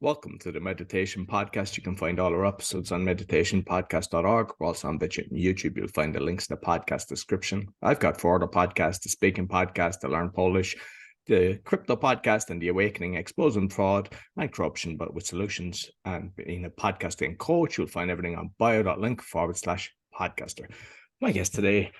Welcome to the Meditation Podcast. You can find all our episodes on meditationpodcast.org. We're also on YouTube. You'll find the links in the podcast description. I've got 4 other podcasts: the Speaking Podcast, the Learn Polish, the Crypto Podcast, and the Awakening, Exposing Fraud and Corruption, but with solutions. And being a podcasting coach, you'll find everything on bio.link/podcaster. My guest today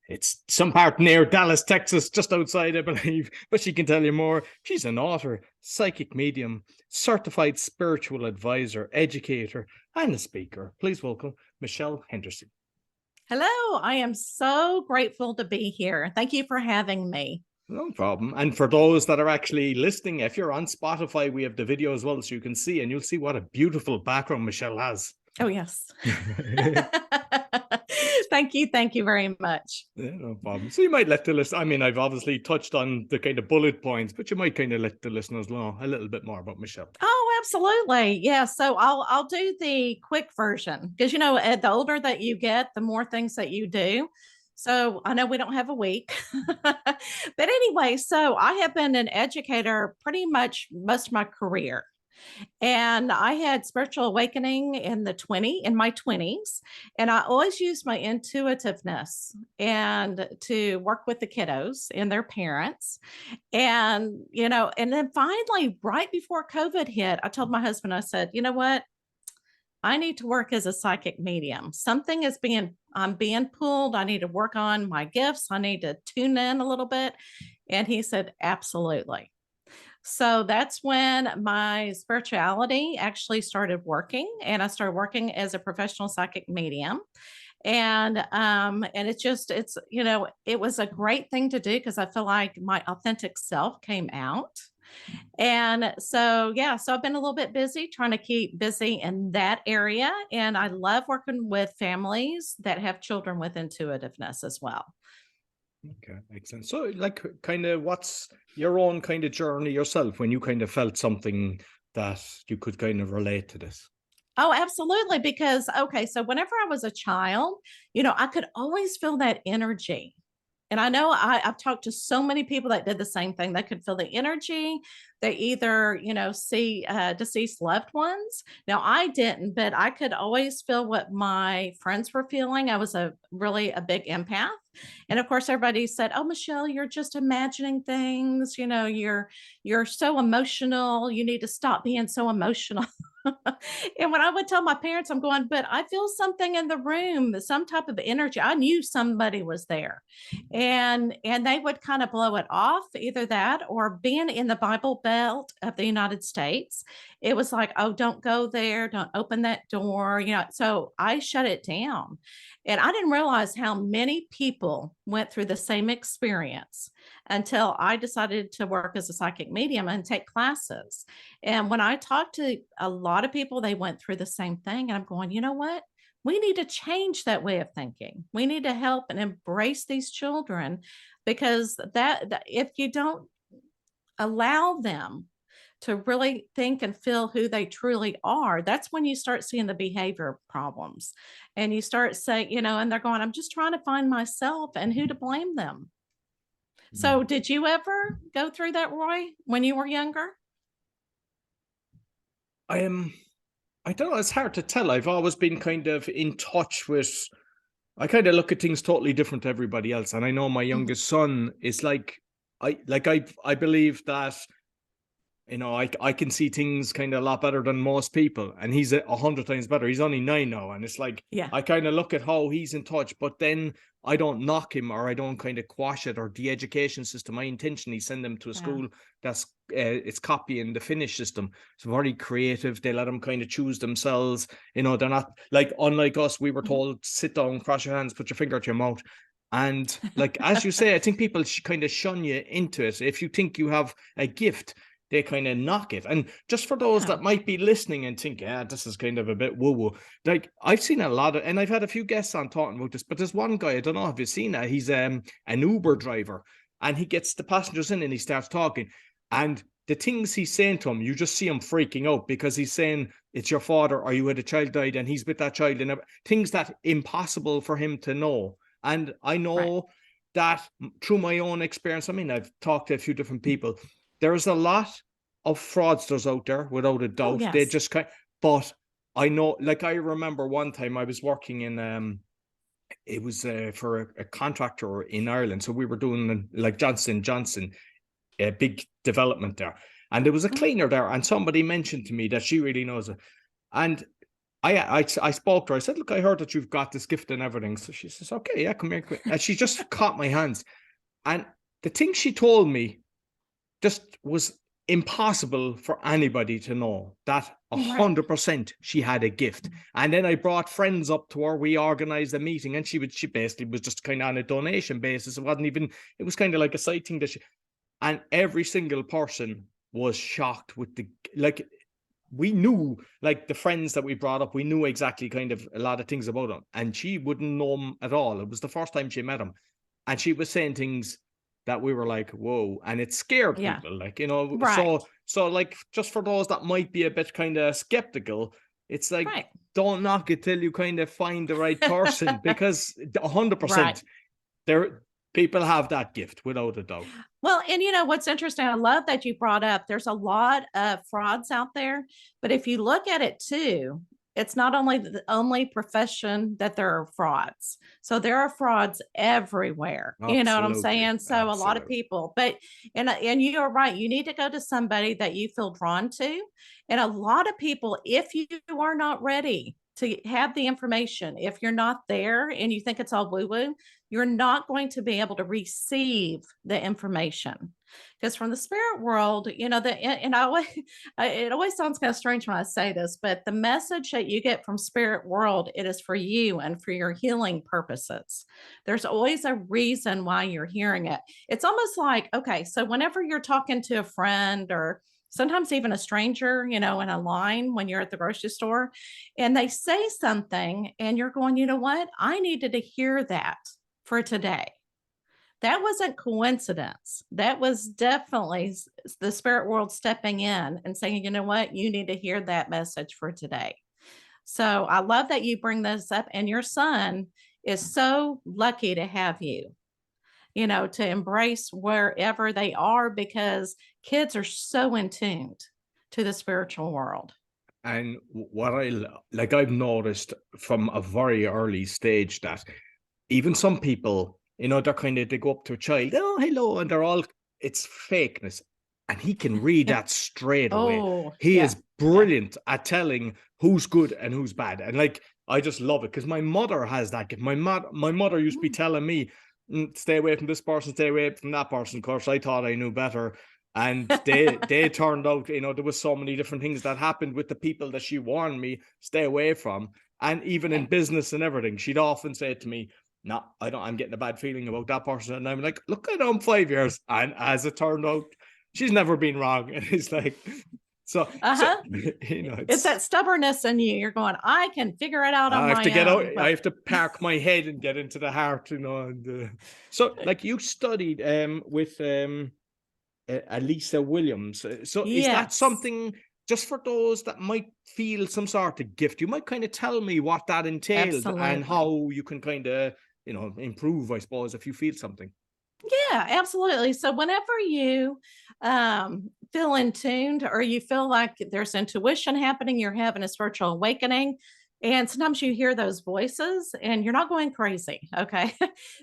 it's some part near Dallas, Texas, just outside, I believe, but she can tell you more. She's an author, psychic medium, certified spiritual advisor, educator, and a speaker. Please welcome Michelle Henderson. Hello, I am so grateful to be here. Thank you for having me. No problem. And for those that are actually listening, if you're on Spotify, we have the video as well, so you can see, and you'll see what a beautiful background Michelle has. Oh, yes. Thank you very much. Yeah, no problem. So you might let the listen. I mean, I've obviously touched on the kind of bullet points, but you might kind of let the listeners know a little bit more about Michelle. Oh, absolutely. Yeah. So I'll do the quick version because, the older that you get, the more things that you do. So I know we don't have a week, but anyway, so I have been an educator pretty much most of my career. And I had spiritual awakening in my 20s. And I always used my intuitiveness and to work with the kiddos and their parents. And, and then finally, right before COVID hit, I told my husband, I said, you know what? I need to work as a psychic medium. I'm being pulled. I need to work on my gifts. I need to tune in a little bit. And he said, absolutely. So that's when my spirituality actually started working, and I started working as a professional psychic medium. And it was a great thing to do because I feel like my authentic self came out. And so I've been a little bit busy trying to keep busy in that area, and I love working with families that have children with intuitiveness as well. Okay, makes sense. So, kind of what's your own kind of journey yourself when you kind of felt something that you could kind of relate to this? Oh, absolutely. Because, so whenever I was a child, I could always feel that energy. And I know I've talked to so many people that did the same thing. They could feel the energy. They either, see deceased loved ones. Now, I didn't, but I could always feel what my friends were feeling. I was really a big empath. And of course, everybody said, "Oh, Michelle, you're just imagining things. You're so emotional. You need to stop being so emotional." And when I would tell my parents, I'm going, but I feel something in the room, some type of energy. I knew somebody was there. And they would kind of blow it off, either that or being in the Bible Belt of the United States. It was like, oh, don't go there, don't open that door, So I shut it down. And I didn't realize how many people went through the same experience until I decided to work as a psychic medium and take classes. And when I talked to a lot of people, they went through the same thing. And I'm going, you know what? We need to change that way of thinking. We need to help and embrace these children, because that if you don't allow them to really think and feel who they truly are, that's when you start seeing the behavior problems. And you start saying, and they're going, I'm just trying to find myself, and who to blame them. So did you ever go through that, Roy, when you were younger? I don't know. It's hard to tell. I've always been kind of in touch with, I kind of look at things totally different to everybody else. And I know my youngest son is I believe that, I can see things kind of a lot better than most people, and he's 100 times better. He's only 9 now, and it's like, I kind of look at how he's in touch, but then I don't knock him, or I don't kind of quash it, or the education system. I intentionally send them to a school that's it's copying the Finnish system. It's very creative. They let them kind of choose themselves. They're not like, unlike us, we were told, sit down, cross your hands, put your finger to your mouth. And like, as you say, I think people kind of shun you into it. If you think you have a gift, they kind of knock it. And just for those that might be listening and think, this is kind of a bit woo-woo. Like, I've seen a lot of, and I've had a few guests on talking about this, but there's one guy, I don't know if you've seen that. He's an Uber driver, and he gets the passengers in and he starts talking. And the things he's saying to him, you just see him freaking out, because he's saying, it's your father, or you had a child died, and he's with that child, and things that impossible for him to know. And I know that through my own experience. I mean, I've talked to a few different people. There's a lot of fraudsters out there, without a Oh, doubt. They yes. just but I know, like, I remember one time I was working in, it was for a contractor in Ireland. So we were doing like Johnson, a big development there. And there was a Mhm. cleaner there, and somebody mentioned to me that she really knows it. And I spoke to her. I said, look, I heard that you've got this gift and everything. So she says, okay, yeah, come here. And she just caught my hands. And the thing she told me just was impossible for anybody to know, that Right. 100% she had a gift. And then I brought friends up to her. We organized a meeting, and she basically was just kind of on a donation basis. It wasn't even, it was kind of like a side thing that and every single person was shocked with like, we knew, like, the friends that we brought up, we knew exactly kind of a lot of things about them, and she wouldn't know them at all. It was the first time she met him, and she was saying things that we were like, whoa, and it scared Yeah. people, like, you know. Right. So like, just for those that might be a bit kind of skeptical, it's like, Right. don't knock it till you kind of find the right person, because Right. 100% there, people have that gift without a doubt. Well, and you know what's interesting? I love that you brought up there's a lot of frauds out there, but if you look at it too, it's not only the only profession that there are frauds. So there are frauds everywhere. You know what I'm Absolutely, saying? So a lot of absolutely. people, but and you are right. You need to go to somebody that you feel drawn to. And a lot of people, if you are not ready to have the information, if you're not there and you think it's all woo woo, you're not going to be able to receive the information. Because from the spirit world, you know, and I always, it always sounds kind of strange when I say this, but the message that you get from spirit world, it is for you and for your healing purposes. There's always a reason why you're hearing it. It's almost like, okay, so whenever you're talking to a friend or sometimes even a stranger, you know, in a line when you're at the grocery store, and they say something and you're going, you know what? I needed to hear that for today. That wasn't coincidence. That was definitely the spirit world stepping in and saying, you know what? You need to hear that message for today. So I love that you bring this up, and your son is so lucky to have you, you know, to embrace wherever they are, because kids are so in tuned to the spiritual world. And what like, I've noticed from a very early stage that even some people, you know, they're kind of, they go up to a child, oh, hello, and they're all, it's fakeness. And he can read that straight away. Oh, He yeah. is Yeah. brilliant at telling who's good and who's bad. And like, I just love it, because my mother has that gift. My mother used to be Mm. telling me, stay away from this person, stay away from that person. Of course, I thought I knew better. And they turned out, you know, there was so many different things that happened with the people that she warned me stay away from. And even in Right. business and everything, she'd often say to me, no, I don't, I'm getting a bad feeling about that person. And I'm like, look, I know him 5 years. And as it turned out, she's never been wrong. And it's like, so, Uh-huh. you know, It's it's, that stubbornness in you. You're going, I can figure it out on I have to my get out, own. I But have to park my head and get into the heart, you know. And so, like, you studied with Elisa Williams. So is that yes, something, just for those that might feel some sort of gift, you might kind of tell me what that entailed and absolutely. how you can kind of, you know, improve, I suppose, if you feel something. Yeah, absolutely. So whenever you feel in tuned or you feel like there's intuition happening, you're having a spiritual awakening, and sometimes you hear those voices and you're not going crazy. Okay.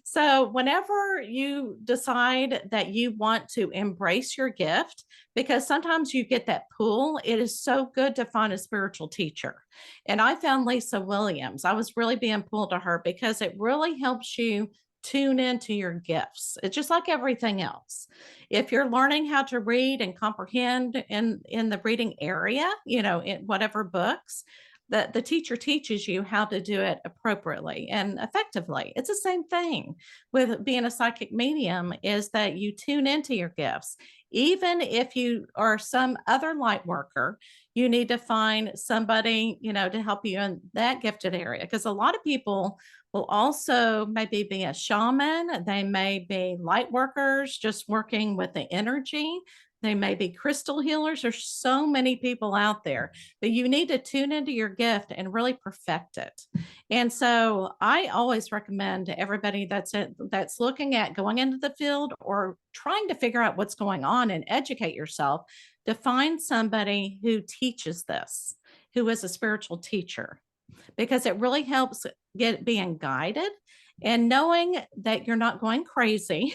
So whenever you decide that you want to embrace your gift, because sometimes you get that pull, it is so good to find a spiritual teacher. And I found Lisa Williams. I was really being pulled to her because it really helps you tune into your gifts. It's just like everything else. If you're learning how to read and comprehend in the reading area, you know, in whatever books, the teacher teaches you how to do it appropriately and effectively. It's the same thing with being a psychic medium, is that you tune into your gifts. Even if you are some other light worker, you need to find somebody, you know, to help you in that gifted area. Because a lot of people will also maybe be a shaman. They may be light workers, just working with the energy. They may be crystal healers. There's so many people out there, but you need to tune into your gift and really perfect it. And so I always recommend to everybody that's looking at going into the field or trying to figure out what's going on and educate yourself, to find somebody who teaches this, who is a spiritual teacher, because it really helps get being guided and knowing that you're not going crazy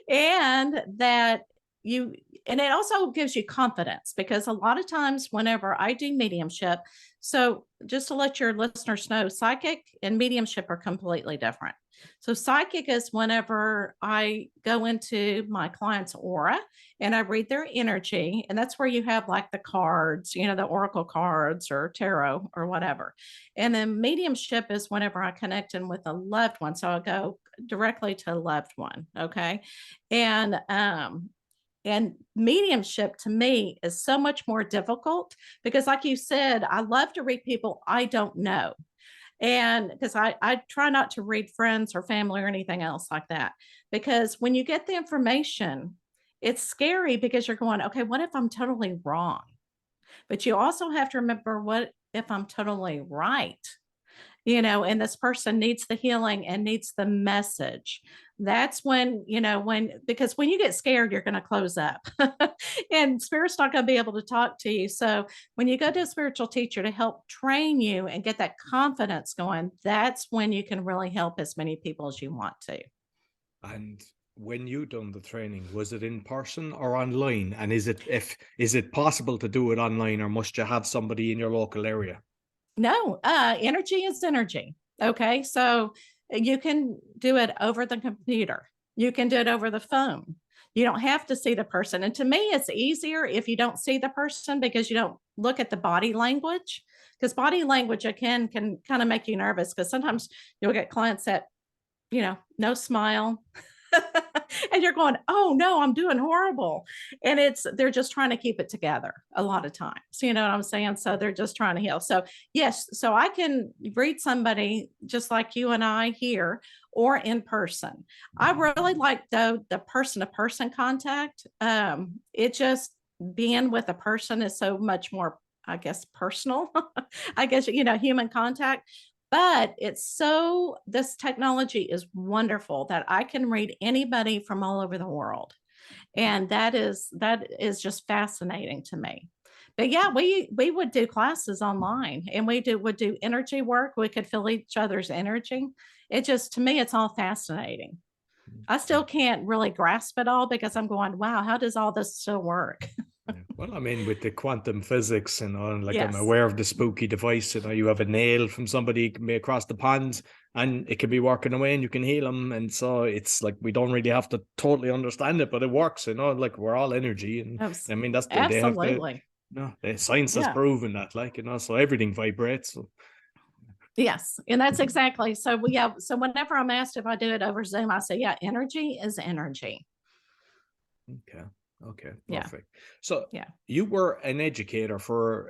and that you and it also gives you confidence, because a lot of times whenever I do mediumship, so just to let your listeners know, psychic and mediumship are completely different. So psychic is whenever I go into my client's aura and I read their energy, and that's where you have like the cards, the oracle cards or tarot or whatever. And then mediumship is whenever I connect in with a loved one, so I go directly to a loved one. Okay. And mediumship to me is so much more difficult because, like you said, I love to read people I don't know. And because I try not to read friends or family or anything else like that, because when you get the information, it's scary because you're going, okay, what if I'm totally wrong? But you also have to remember, what if I'm totally right? And this person needs the healing and needs the message. That's because when you get scared, you're going to close up and spirit's not going to be able to talk to you. So when you go to a spiritual teacher to help train you and get that confidence going, that's when you can really help as many people as you want to. And when you done the training, was it in person or online? And is it possible to do it online, or must you have somebody in your local area? No, energy is energy. Okay. So you can do it over the computer. You can do it over the phone. You don't have to see the person. And to me, it's easier if you don't see the person, because you don't look at the body language, because body language again can kind of make you nervous, because sometimes you'll get clients that, no smile. And you're going, oh no, I'm doing horrible. And they're just trying to keep it together a lot of times. You know what I'm saying? So they're just trying to heal. So yes, so I can read somebody just like you and I here or in person. I really like the person to person contact. It just being with a person is so much more, I guess, personal, I guess, human contact. But this technology is wonderful that I can read anybody from all over the world. And that is just fascinating to me. But yeah, we would do classes online, and would do energy work. We could feel each other's energy. To me, it's all fascinating. I still can't really grasp it all, because I'm going, wow, how does all this still work? Well, I mean, with the quantum physics, and like, I'm Yes. aware of the spooky device. You have a nail from somebody across the pond, and it can be working away, and you can heal them. And so it's like, we don't really have to totally understand it, but it works. Like, we're all energy, and I mean, that's they have Absolutely. the science has Yeah. proven that, so everything vibrates. So. Yes. And that's exactly. So So whenever I'm asked if I do it over Zoom, I say, yeah, energy is energy. Okay, Yeah. perfect. So Yeah. you were an educator for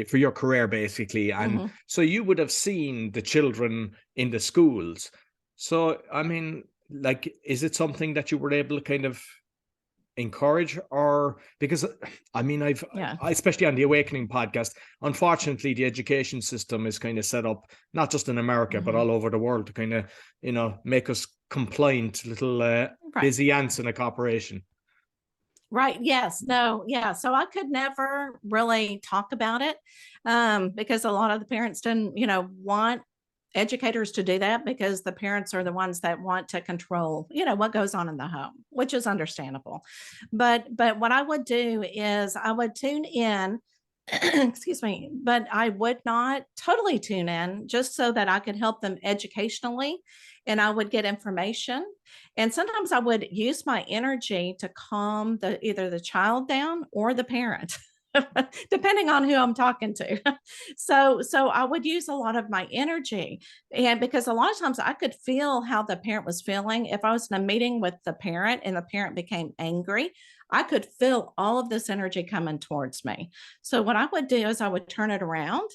for your career, basically, and so you would have seen the children in the schools. So I mean, like, is it something that you were able to kind of encourage, or because I mean, especially on the Awakening podcast, unfortunately the education system is kind of set up not just in America but all over the world to kind of make us compliant little busy ants in a corporation. Right. Yes. No. Yeah. So I could never really talk about it, because a lot of the parents didn't, want educators to do that, because the parents are the ones that want to control, what goes on in the home, which is understandable. But what I would do is I would tune in, excuse me, but I would not totally tune in, just so that I could help them educationally, and I would get information. And sometimes I would use my energy to calm either the child down or the parent. Depending on who I'm talking to. So I would use a lot of my energy, and because a lot of times I could feel how the parent was feeling. If I was in a meeting with the parent and the parent became angry, I could feel all of this energy coming towards me. So what I would do is I would turn it around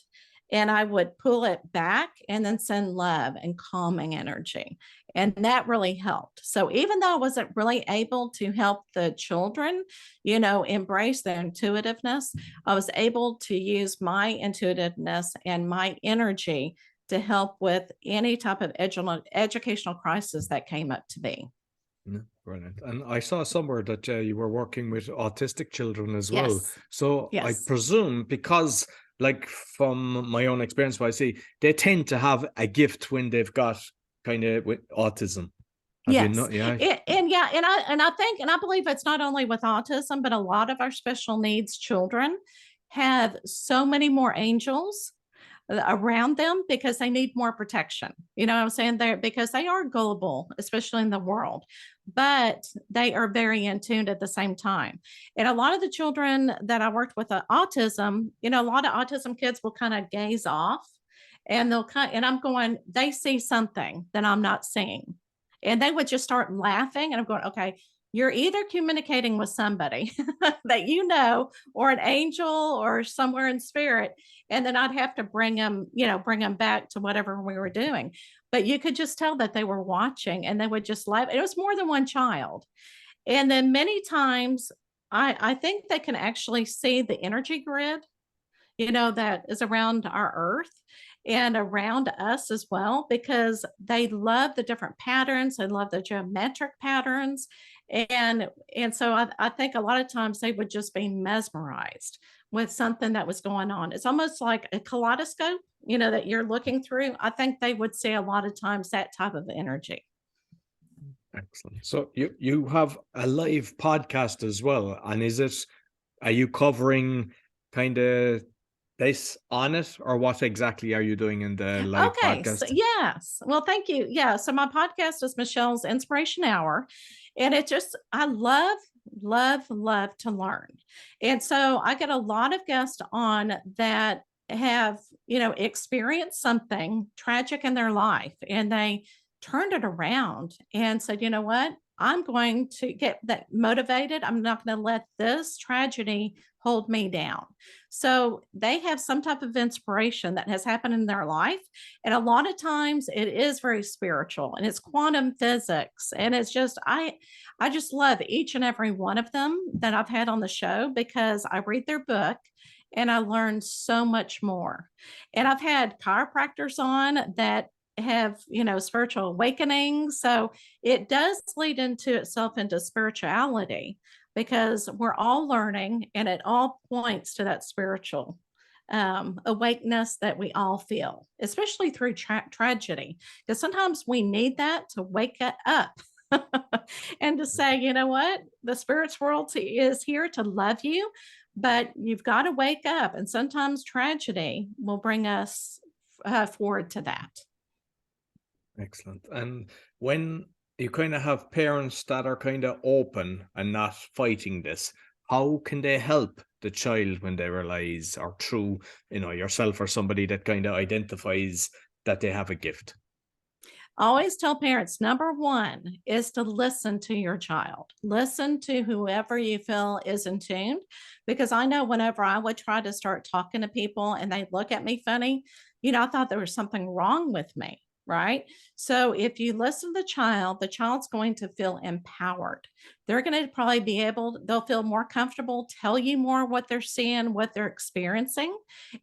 and I would pull it back and then send love and calming energy. And that really helped. So even though I wasn't really able to help the children, embrace their intuitiveness, I was able to use my intuitiveness and my energy to help with any type of educational crisis that came up to be. Yeah, brilliant. And I saw somewhere that you were working with autistic children as well. Yes. So I Yes. presume, because like from my own experience, what I see, they tend to have a gift when they've got kind of with autism. Have you Yes. not? Yeah. And I think, and I believe it's not only with autism, but a lot of our special needs children have so many more angels around them because they need more protection. You know what I'm saying? There, because they are gullible, especially in the world, but they are very in tune at the same time. And a lot of the children that I worked with autism, a lot of autism kids will kind of gaze off, and and I'm going, they see something that I'm not seeing. And they would just start laughing. And I'm going, okay, you're either communicating with somebody that or an angel or somewhere in spirit. And then I'd have to bring them back to whatever we were doing. But you could just tell that they were watching, and they would just laugh. It was more than one child. And then many times I think they can actually see the energy grid, that is around our earth and around us as well, because they love the different patterns. They love the geometric patterns. And so I think a lot of times they would just be mesmerized with something that was going on. It's almost like a kaleidoscope, that you're looking through. I think they would see a lot of times that type of energy. Excellent. So you have a live podcast as well. And are you covering kind of this on it, or what exactly are you doing in the live Okay. So podcast? yes. Well, thank you. Yeah. So my podcast is Michelle's Inspiration Hour. And I love to learn. And so I get a lot of guests on that have, experienced something tragic in their life, and they turned it around and said, you know what? I'm going to get that motivated. I'm not going to let this tragedy hold me down. So they have some type of inspiration that has happened in their life. And a lot of times it is very spiritual, and it's quantum physics. And I just love each and every one of them that I've had on the show, because I read their book and I learn so much more. And I've had chiropractors on that have, spiritual awakenings. So it does lead into itself into spirituality, because we're all learning, and it all points to that spiritual awakeness that we all feel, especially through tragedy, because sometimes we need that to wake it up. And to say, you know what, the spirit's world is here to love you, but you've got to wake up. And sometimes tragedy will bring us forward to that. Excellent. And when you kind of have parents that are kind of open and not fighting this, how can they help the child when they realize, or through, yourself or somebody that kind of identifies that they have a gift? I always tell parents, number one is to listen to your child. Listen to whoever you feel is in tune. Because I know whenever I would try to start talking to people and they look at me funny, I thought there was something wrong with me. Right. So if you listen to the child's going to feel empowered. They're going to probably they'll feel more comfortable, tell you more what they're seeing, what they're experiencing,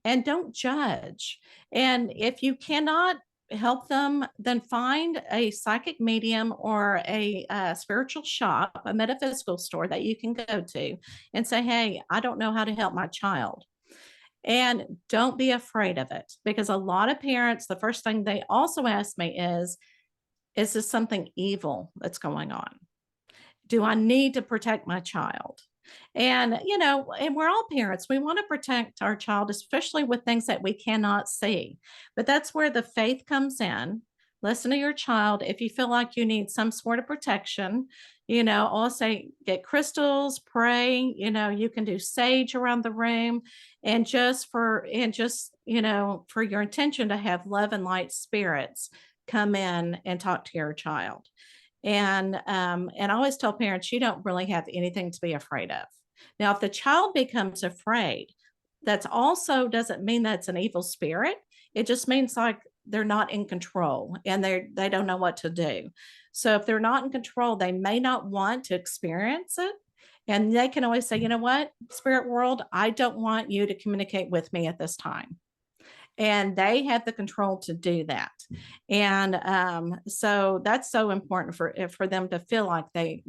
and don't judge. And if you cannot help them, then find a psychic medium or a spiritual shop, a metaphysical store that you can go to and say, hey, I don't know how to help my child. And don't be afraid of it, because a lot of parents, the first thing they also ask me is this something evil that's going on? Do I need to protect my child? And, and we're all parents. We want to protect our child, especially with things that we cannot see. But that's where the faith comes in. Listen to your child. If you feel like you need some sort of protection, I'll say get crystals, pray, you can do sage around the room, and for your intention to have love and light spirits come in and talk to your child. And I always tell parents, you don't really have anything to be afraid of. Now, if the child becomes afraid, That's also doesn't mean that's an evil spirit. It just means like they're not in control and they don't know what to do. So if they're not in control, they may not want to experience it. And they can always say, you know what, spirit world, I don't want you to communicate with me at this time. And they have the control to do that. And so that's so important for them to feel like they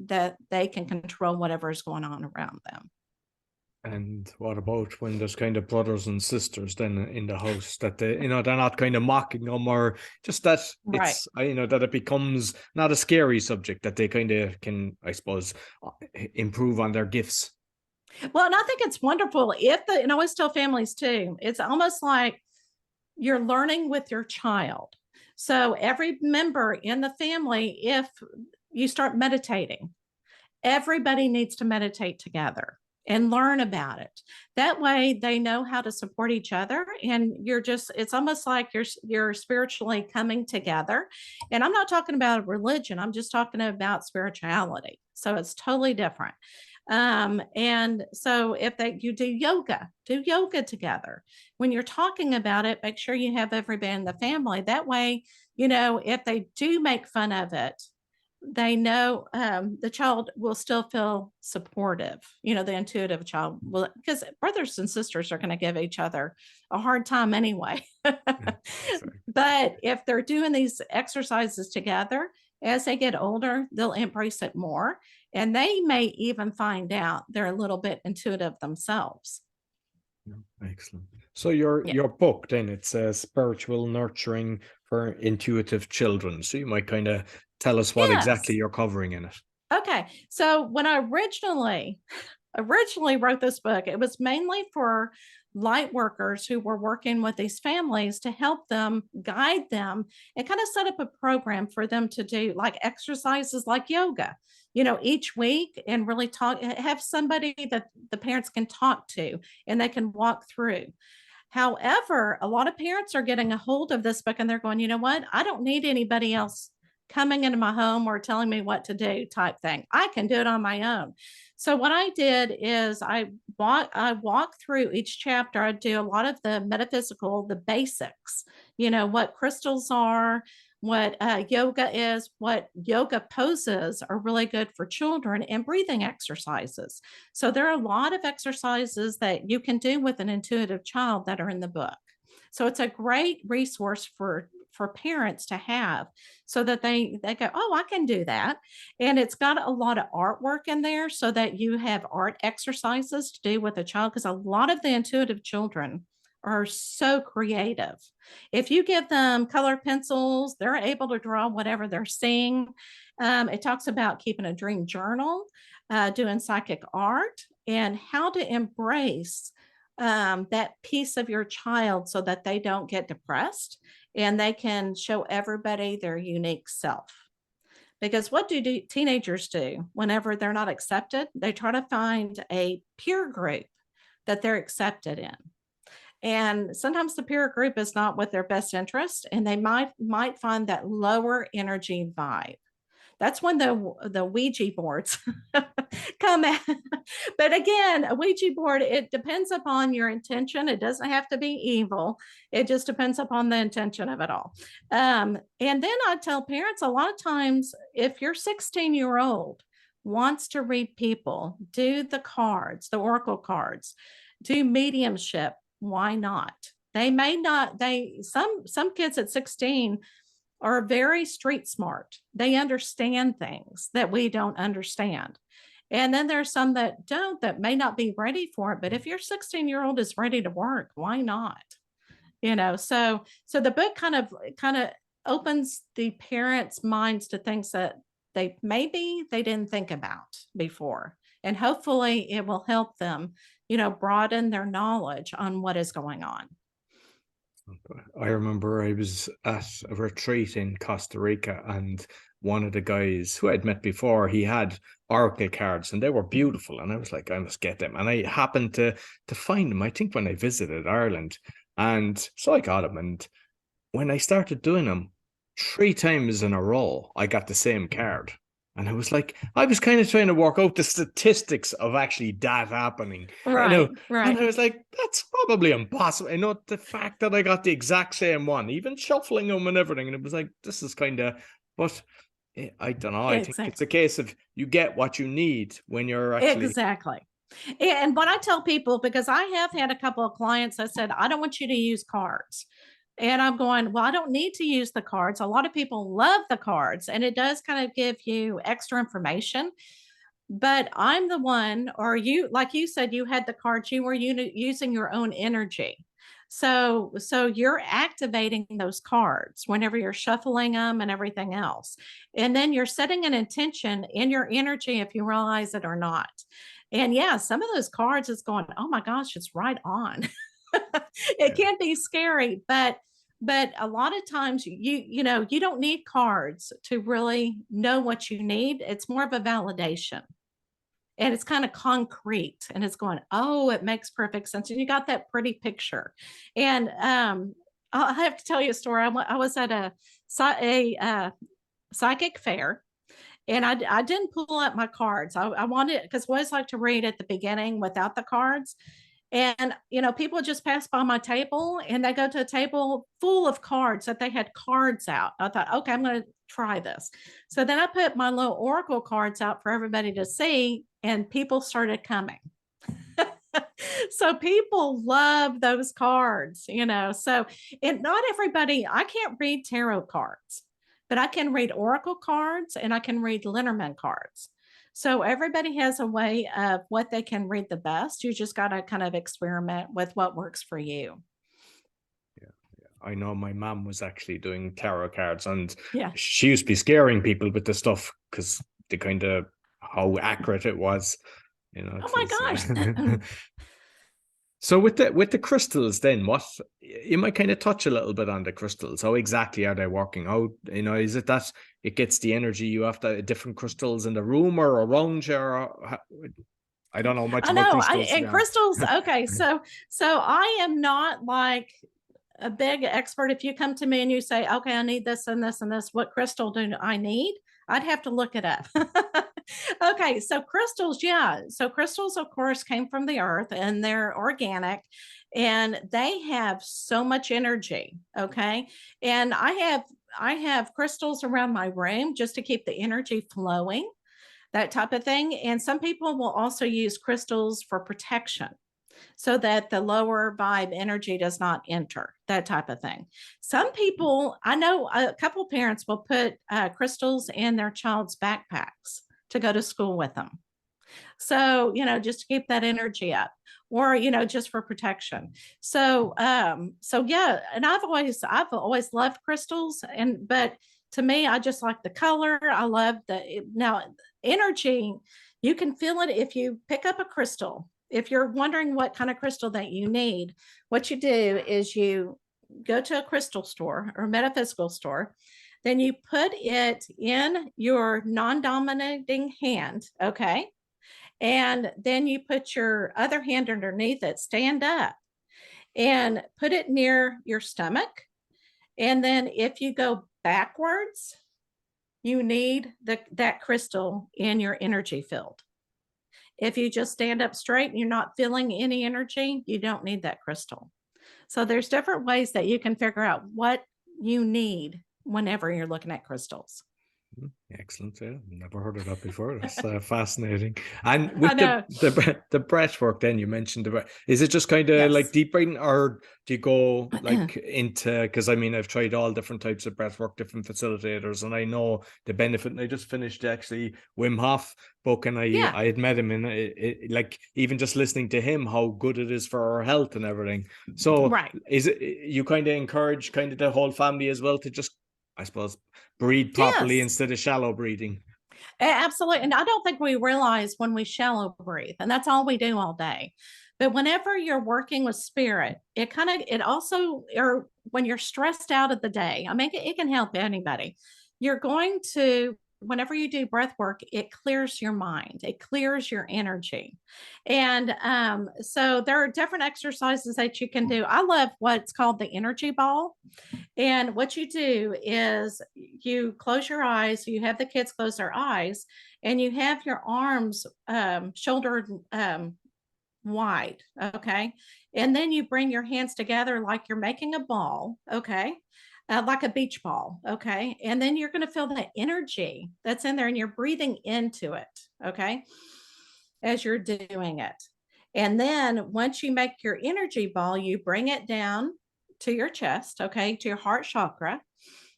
can control whatever is going on around them. And what about when there's kind of brothers and sisters then in the house that they, they're not kind of mocking them, or just that Right. it's, that it becomes not a scary subject, that they kind of can, I suppose, improve on their gifts. Well, and I think it's wonderful and I always tell families too, it's almost like you're learning with your child. So every member in the family, if you start meditating, everybody needs to meditate together and learn about it. That way they know how to support each other, and it's almost like you're spiritually coming together. And I'm not talking about religion, I'm just talking about spirituality. So it's totally different. And so if you do yoga together. When you're talking about it, make sure you have everybody in the family. That way, if they do make fun of it, they know the child will still feel supportive. The intuitive child will, because brothers and sisters are going to give each other a hard time anyway. But if they're doing these exercises together, as they get older, they'll embrace it more. And they may even find out they're a little bit intuitive themselves. Excellent. So your book then, it says Spiritual, Nurturing for Intuitive Children. So you might kind of tell us what exactly you're covering in it. Okay. So when I originally wrote this book, it was mainly for light workers who were working with these families to help them, guide them, and kind of set up a program for them to do like exercises like yoga, each week, and really have somebody that the parents can talk to and they can walk through. However, a lot of parents are getting a hold of this book and they're going, you know what? I don't need anybody else coming into my home or telling me what to do type thing. I can do it on my own. So what I did is I walk through each chapter. I do a lot of the metaphysical, the basics, what crystals are, what yoga is, what yoga poses are really good for children, and breathing exercises. So there are a lot of exercises that you can do with an intuitive child that are in the book. So it's a great resource for parents to have, so that they go, oh, I can do that. And it's got a lot of artwork in there so that you have art exercises to do with a child, because a lot of the intuitive children are so creative. If you give them color pencils, they're able to draw whatever they're seeing. It talks about keeping a dream journal, doing psychic art, and how to embrace that piece of your child so that they don't get depressed and they can show everybody their unique self. Because what do teenagers do whenever they're not accepted? They try to find a peer group that they're accepted in. And sometimes the peer group is not with their best interest, and they might find that lower energy vibe. That's when the Ouija boards come out. But again, a Ouija board, it depends upon your intention. It doesn't have to be evil. It just depends upon the intention of it all. And then I tell parents, a lot of times, if your 16-year-old wants to read people, do the cards, the oracle cards, do mediumship, why not? They may not, some kids at 16 are very street smart. They understand things that we don't understand. And then there's some that don't, that may not be ready for it. But if your 16-year-old is ready to work, why not? So the book kind of opens the parents' minds to things that they didn't think about before. And hopefully it will help them, broaden their knowledge on what is going on. I remember I was at a retreat in Costa Rica, and one of the guys who I'd met before, he had oracle cards and they were beautiful. And I was like, I must get them. And I happened to find them, I think, when I visited Ireland. And so I got them. And when I started doing them, 3 times in a row, I got the same card. And I was like, I was kind of trying to work out the statistics of actually that happening. Right, And right. I was like, that's probably impossible. I know the fact that I got the exact same one, even shuffling them and everything. And it was like, this is kind of, but I don't know. I think it's Exactly. a case of you get what you need when you're actually. Exactly. And what I tell people, because I have had a couple of clients that said, I don't want you to use cards. And I'm going, well, I don't need to use the cards. A lot of people love the cards, and it does kind of give you extra information. But I'm the one, or you, like you said, you had the cards, you were using your own energy. So you're activating those cards whenever you're shuffling them and everything else. And then you're setting an intention in your energy if you realize it or not. And yeah, some of those cards is going, oh my gosh, it's right on. It Yeah, can be scary, but a lot of times you don't need cards to really know what you need. It's more of a validation, and it's kind of concrete, and it's going, oh, it makes perfect sense, and you got that pretty picture. And I have to tell you a story. I was at psychic fair, and I didn't pull up my cards. I wanted, because I always like to read at the beginning without the cards. And people just pass by my table, and they go to a table full of cards that they had cards out. I thought, okay, I'm going to try this. So then I put my little oracle cards out for everybody to see, and people started coming. So people love those cards. So, and not everybody, I can't read tarot cards, but I can read oracle cards and I can read Lenormand cards. So everybody has a way of what they can read the best. You just got to kind of experiment with what works for you. yeah, yeah. I know my mom was actually doing tarot cards, and Yeah. she used to be scaring people with the stuff because the kind of how accurate it was. Oh It my was. gosh. So with the crystals, then what you might kind of touch a little bit on the crystals. How exactly are they working? How is it that it gets the energy you have to different crystals in the room or around you? I don't know much I about know. crystals to be And honest. crystals. Okay. So I am not like a big expert. If you come to me and you say, okay, I need this and this and this, what crystal do I need? I'd have to look it up. Okay, so crystals, yeah. So crystals, of course, came from the earth, and they're organic, and they have so much energy. Okay. And I have crystals around my room just to keep the energy flowing, that type of thing. And some people will also use crystals for protection, so that the lower vibe energy does not enter, that type of thing. Some people, I know a couple parents will put crystals in their child's backpacks to go to school with them. So, just to keep that energy up, or, just for protection. So yeah. And I've always loved crystals. But to me, I just like the color. I love now energy. You can feel it if you pick up a crystal. If you're wondering what kind of crystal that you need, what you do is you go to a crystal store or metaphysical store, then you put it in your non-dominating hand. Okay. And then you put your other hand underneath it, stand up, and put it near your stomach. And then if you go backwards, you need that crystal in your energy field. If you just stand up straight and you're not feeling any energy, you don't need that crystal. So there's different ways that you can figure out what you need whenever you're looking at crystals. Excellent. Yeah, never heard of that before. That's fascinating. And I with the know. the breath work, then you mentioned the breath. Is it just kind of like Yes. deep breathing, or do you go like into? Because I mean, I've tried all different types of breath work, different facilitators, and I know the benefit. And I just finished actually Wim Hof book, and I Yeah. I had met him, and like even just listening to him, how good it is for our health and everything. So Right. is it you kind of encourage kind of the whole family as well to just, I suppose, breathe properly Yes. instead of shallow breathing? Absolutely. And I don't think we realize when we shallow breathe, and that's all we do all day. But whenever you're working with spirit, it also, or when you're stressed out of the day, I mean, it can help anybody. You're going to whenever you do breath work, it clears your mind, it clears your energy. And so there are different exercises that you can do. I love what's called the energy ball. And what you do is you close your eyes, you have the kids close their eyes, and you have your arms shoulder wide. Okay. And then you bring your hands together like you're making a ball. Okay. Like a beach ball. Okay. And then you're going to feel that energy that's in there and you're breathing into it. Okay. As you're doing it. And then once you make your energy ball, you bring it down to your chest. Okay. To your heart chakra.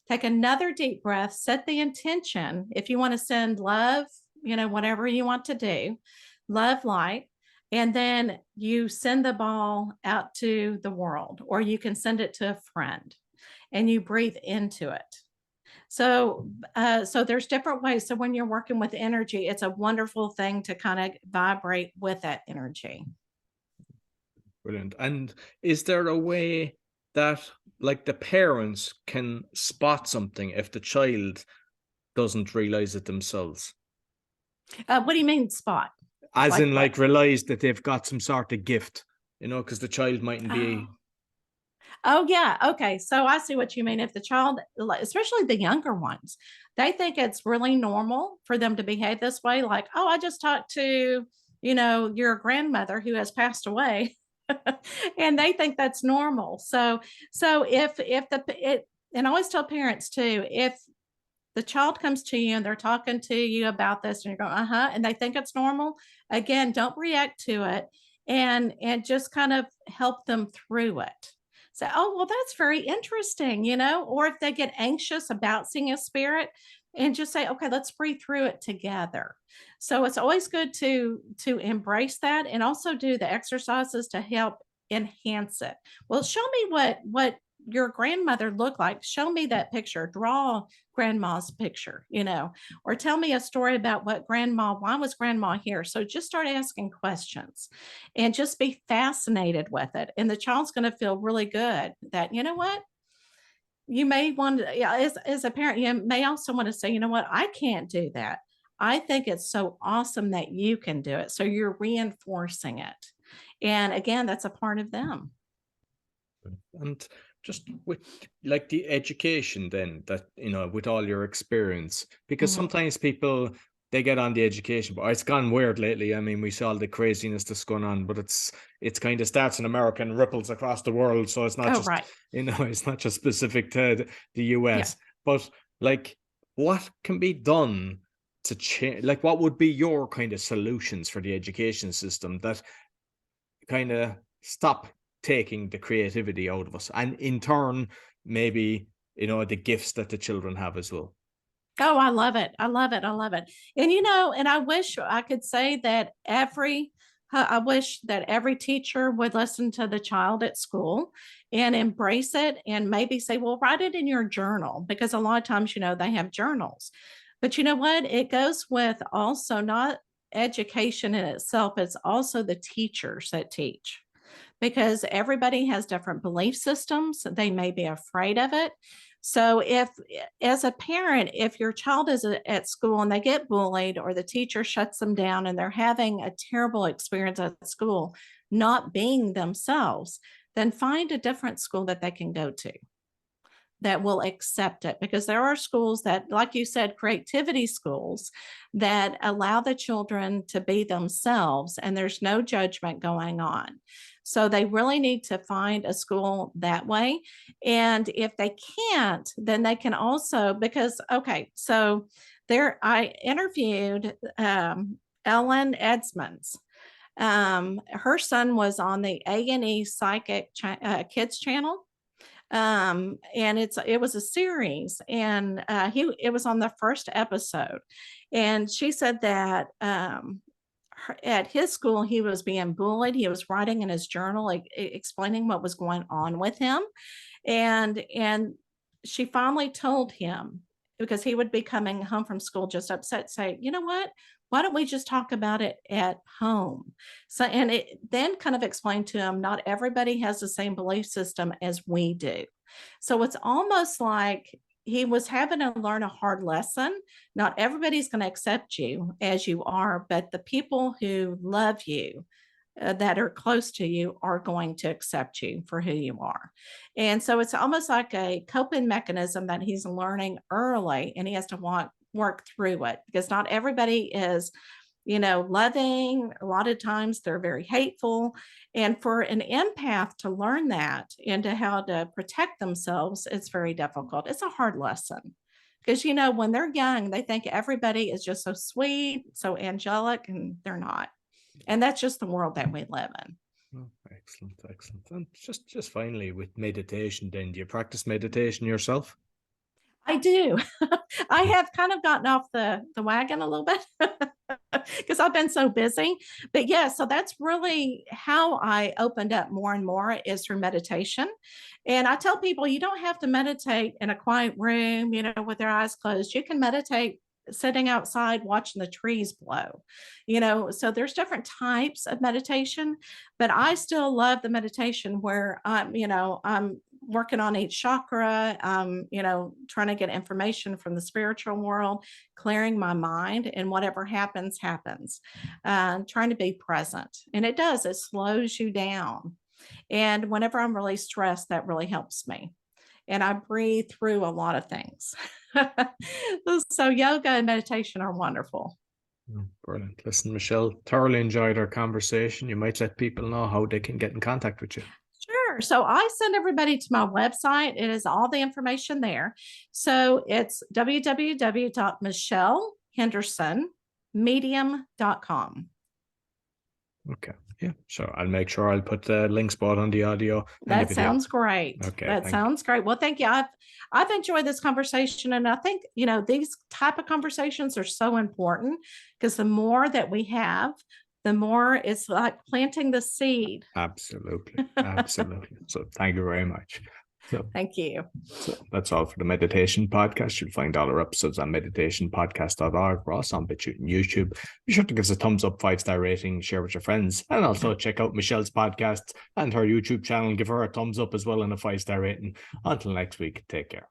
Take another deep breath, set the intention. If you want to send love, whatever you want to do, love, light. And then you send the ball out to the world, or you can send it to a friend and you breathe into it. So, so there's different ways. So when you're working with energy, it's a wonderful thing to kind of vibrate with that energy. Brilliant. And is there a way that like the parents can spot something if the child doesn't realize it themselves? What do you mean spot? As Like in what? like realize that they've got some sort of gift, because the child mightn't be. Oh, yeah. Okay. So I see what you mean. If the child, especially the younger ones, they think it's really normal for them to behave this way. Like, oh, I just talked to, your grandmother who has passed away. And they think that's normal. So and I always tell parents too, if the child comes to you and they're talking to you about this and you're going, and they think it's normal, again, don't react to it and just kind of help them through it. Say, oh, well, that's very interesting, or if they get anxious about seeing a spirit, and just say, okay, let's breathe through it together. So it's always good to embrace that and also do the exercises to help enhance it. Well, show me what your grandmother looked like. Show me that picture. Draw grandma's picture, or tell me a story about why was grandma here? So just start asking questions and just be fascinated with it. And the child's going to feel really good that, what? You may want to, yeah, as a parent, you may also want to say, what? I can't do that. I think it's so awesome that you can do it. So you're reinforcing it. And again, that's a part of them. And just with like the education then that, with all your experience, because Mhm. sometimes people, they get on the education, but it's gone weird lately. I mean, we saw all the craziness that's going on, but it's kind of starts in America and ripples across the world. So it's not Oh, just, right. it's not just specific to the Yeah. US, but like what can be done to change? Like what would be your kind of solutions for the education system that kind of stop taking the creativity out of us, and in turn maybe the gifts that the children have as well? Oh, I love it. I love it. I love it. And and I wish I could say that I wish that every teacher would listen to the child at school and embrace it and maybe say, well, write it in your journal, because a lot of times, they have journals. But you know what? It goes with also not education in itself, it's also the teachers that teach, because everybody has different belief systems. They may be afraid of it. So if as a parent, if your child is at school and they get bullied or the teacher shuts them down and they're having a terrible experience at school, not being themselves, then find a different school that they can go to that will accept it, because there are schools that, like you said, creativity schools that allow the children to be themselves and there's no judgment going on. So they really need to find a school that way. And if they can't, then they can also, because okay, so there I interviewed Ellen Edsmonds. Her son was on the A&E Psychic Kids channel, and it was a series, and it was on the first episode, and she said that at his school he was being bullied. He was writing in his journal, like explaining what was going on with him, and she finally told him, because he would be coming home from school just upset, say, you know what, why don't we just talk about it at home? So, and it then kind of explained to him, not everybody has the same belief system as we do. So it's almost like he was having to learn a hard lesson. Not everybody's going to accept you as you are, but the people who love you, that are close to you, are going to accept you for who you are. And so it's almost like a coping mechanism that he's learning early, and he has to work through it, because not everybody is, loving. A lot of times they're very hateful. And for an empath to learn that and to how to protect themselves, it's very difficult. It's a hard lesson, because, when they're young, they think everybody is just so sweet, so angelic, and they're not. And that's just the world that we live in. Oh, excellent, excellent. And just finally, with meditation, then, do you practice meditation yourself? I do. I have kind of gotten off the wagon a little bit because I've been so busy. But yeah, so that's really how I opened up more and more, is through meditation. And I tell people, you don't have to meditate in a quiet room, with your eyes closed. You can meditate sitting outside watching the trees blow. So there's different types of meditation, but I still love the meditation where I'm working on each chakra, trying to get information from the spiritual world, clearing my mind, and whatever happens, happens. Trying to be present. And it slows you down. And whenever I'm really stressed, that really helps me. And I breathe through a lot of things. So yoga and meditation are wonderful. Oh, brilliant. Listen, Michelle, thoroughly enjoyed our conversation. You might let people know how they can get in contact with you. Sure. So I send everybody to my website. It is all the information there. So it's www.michellehendersonmedium.com. Okay. Yeah, sure. I'll make sure I'll put the links both on the audio. That sounds great. Okay. That sounds great. Well, thank you. I've enjoyed this conversation, and I think, these type of conversations are so important, because the more that we have, the more it's like planting the seed. Absolutely. Absolutely. So thank you very much. So thank you. So that's all for the Meditation Podcast. You'll find all our episodes on meditationpodcast.org. We're also on BitChute and YouTube. Be sure to give us a thumbs up, 5-star rating, share with your friends, and also check out Michelle's podcast and her YouTube channel. Give her a thumbs up as well and a 5-star rating. Until next week, take care.